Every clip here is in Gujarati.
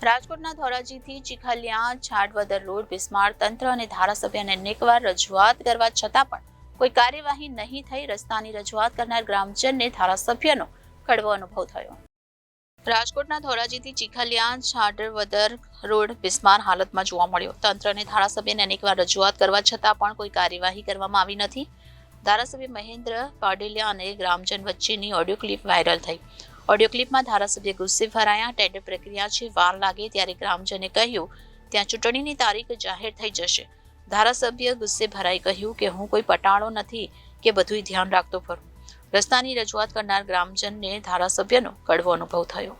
રાજકોટના ધોરાજીથી ચીખલિયા છાડવદર રોડ બિસ્માર તંત્ર અને ધારાસભ્યને અનેકવાર રજૂઆત કરવા છતાં પણ કોઈ કાર્યવાહી નહીં થઈ રસ્તાની રજૂઆત કરનાર ગ્રામજનને ધારાસભ્યનો કડવો અનુભવ થયો। રાજકોટના ધોરાજીથી ચીખલિયા છાડવદર રોડ બિસ્માર હાલતમાં જોવા મળ્યો। તંત્ર અને ધારાસભ્યને અનેકવાર રજૂઆત કરવા છતાં પણ કોઈ કાર્યવાહી કરવામાં આવી નથી। ધારાસભ્ય મહેન્દ્ર પાડલિયા અને ગ્રામજન વચ્ચેની ઓડિયો ક્લિપ વાયરલ થઈ। ઓડિયો ક્લિપમાં ધારાસભ્ય ગુસ્સે ભરાયા। ટેન્ડર પ્રક્રિયા છે, વાર લાગે ત્યારે ગ્રામજને કહ્યું ત્યાં ચૂંટણીની તારીખ જાહેર થઈ જશે। ધારાસભ્ય ગુસ્સે ભરાઈ કહ્યું કે હું કોઈ પટાળો નથી કે બધું ધ્યાન રાખતો ફરું। રસ્તાની રજૂઆત કરનાર ગ્રામજનને ધારાસભ્યનો કડવો અનુભવ થયો।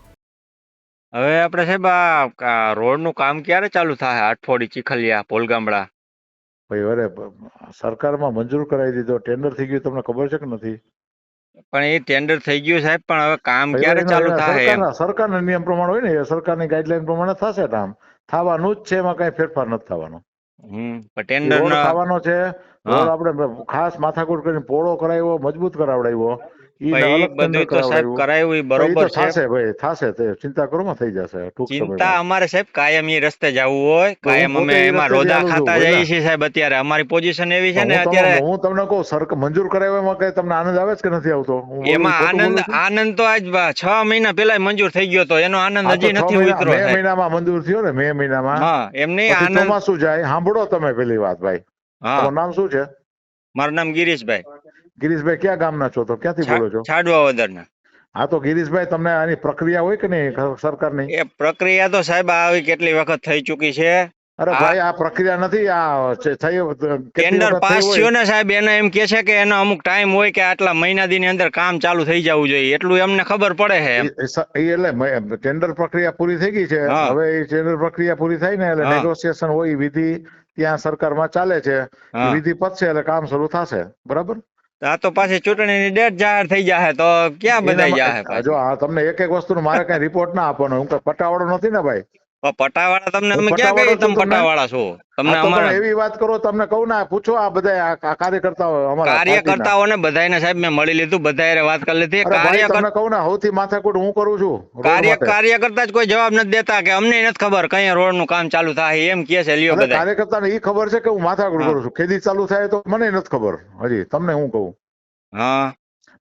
હવે આપણે સાહેબ આ રોડનું કામ ક્યારે ચાલુ થાય? આઠફોડી ચીખલિયા પોલગામડા ભાઈ અરે સરકારમાં મંજૂર કરાવી દીધો, ટેન્ડર થઈ ગયું, તમને ખબર છે કે નથી? પણ એ ટેન્ડર થઈ ગયું સાહેબ, પણ હવે કામ ક્યારે ચાલુ થાય? સરકારના નિયમ પ્રમાણે હોય ને, સરકારની ગાઈડલાઈન પ્રમાણે થશે કામ, થવાનું જ છે, એમાં કઈ ફેરફાર નથી થવાનો। ટેન્ડર થવાનો છે, રોડ આપણે ખાસ માથાકૂટ કરીને પોળો કરાવ્યો, મજબૂત કરાવડાવ્યો, બરોબર થશે ભાઈ, થશે, ચિંતા કરો માં થઈ જશે ટૂંક સમયમાં। ચિંતા અમારે સાહેબ કાયમ એ રસ્તે જવું હોય, કાયમ અમે એમાં રોદા ખાતા જઈએ છીએ સાહેબ। અત્યારે અમારી પોઝિશન એવી છે ને, અત્યારે હું તમને કહું સરકાર મંજૂર કરાવ્યો એમાં કઈ તમને આનંદ આવે છે કે નથી આવતો? એમાં આનંદ તો આજ 6 મહિના પહેલા મંજૂર થઈ ગયો હતો, એનો આનંદ હજી નથી ઉતરો। મે મહિનામાં મંજૂર થયો ને, મે મહિનામાં। એમ નહીં, આનંદ ચોમાસું જાય, સાંભળો તમે પેલી વાત ભાઈ। તમારું નામ શું છે? મારું નામ ગિરીશભાઈ। ગિરીશભાઈ ક્યાં ગામના છો? તો ક્યાંથી બોલો છો? છાડવાવદરના। હા તો ગિરીશભાઈ, તમને આની પ્રક્રિયા હોય કે નહીં સરકારની? એ પ્રક્રિયા તો સાહેબ આવી કેટલી વખત થઈ ચૂકી છે। અરે ભાઈ આ પ્રક્રિયા નથી, આ ટેન્ડર પાસ થયો ને સાહેબ, એને એમ કે છે કે એનો અમુક ટાઈમ હોય કે આટલા મહિના દી ની અંદર કામ ચાલુ થઈ જવું જોઈએ, એટલું એમને ખબર પડે છે। એટલે ટેન્ડર પ્રક્રિયા પૂરી થઈ ગઈ છે, હવે એ ટેન્ડર પ્રક્રિયા પૂરી થાય ને એટલે નેગોશિયેશન હોય, વિધિ ત્યાં સરકારમાં ચાલે છે, વિધિ પતશે એટલે કામ શરૂ થશે, બરાબર? આ તો પાછી ચૂંટણીની ડેટ જાહેર થઈ જાય તો ક્યાં બધાઈ જાય? જો આ તમને એક એક વસ્તુનો મારે કઈ રિપોર્ટ ના આપવાનો, હું કઈ પટાવાળો નથી ને ભાઈ। પટાવાળા તમને અમે ક્યાં કહી તમે પટાવાળા છો? તમને અમારે એવી વાત કરો, તમને કહું ના પૂછો આ બધા કાર્યકર્તાઓ, અમારા કાર્યકર્તાઓને બધાને સાહેબ મેં મળી લીધું, બધાએ વાત કરી લીધી। તમને કહું ને સૌથી માથાકૂટ હું કરું છું, કાર્યકર્તા જ કોઈ જવાબ નથી દેતા કે અમને નથી ખબર કઈ રોડ નું કામ ચાલુ થાય, એમ કે છે। લ્યો બધા કાર્યકર્તાને એ ખબર છે કે હું માથાકૂટ કરું છું, ખેતી ચાલુ થાય તો મને નથી ખબર હજી, તમને હું કહું। હા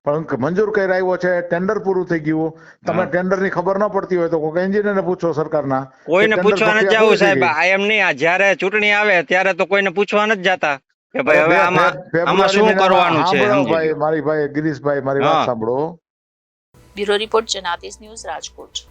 પણ મંજૂર કરી આવ્યો છે, ટેન્ડર પૂરું થઈ ગયું, તમે ટેન્ડર ની ખબર ન પડતી હોય તો કોઈ એન્જિનિયર ને પૂછો, સરકારના કોઈને પૂછવા નથી જવું સાહેબ। એમ નહીં, જયારે ચૂંટણી આવે ત્યારે તો કોઈને પૂછવા નથી જતા કે ભાઈ હવે આમાં શું કરવાનું છે। ભાઈ મારી ભાઈ ગિરીશભાઈ, મારી વાત સાંભળો। Bureau report Janadesh news, Rajkot.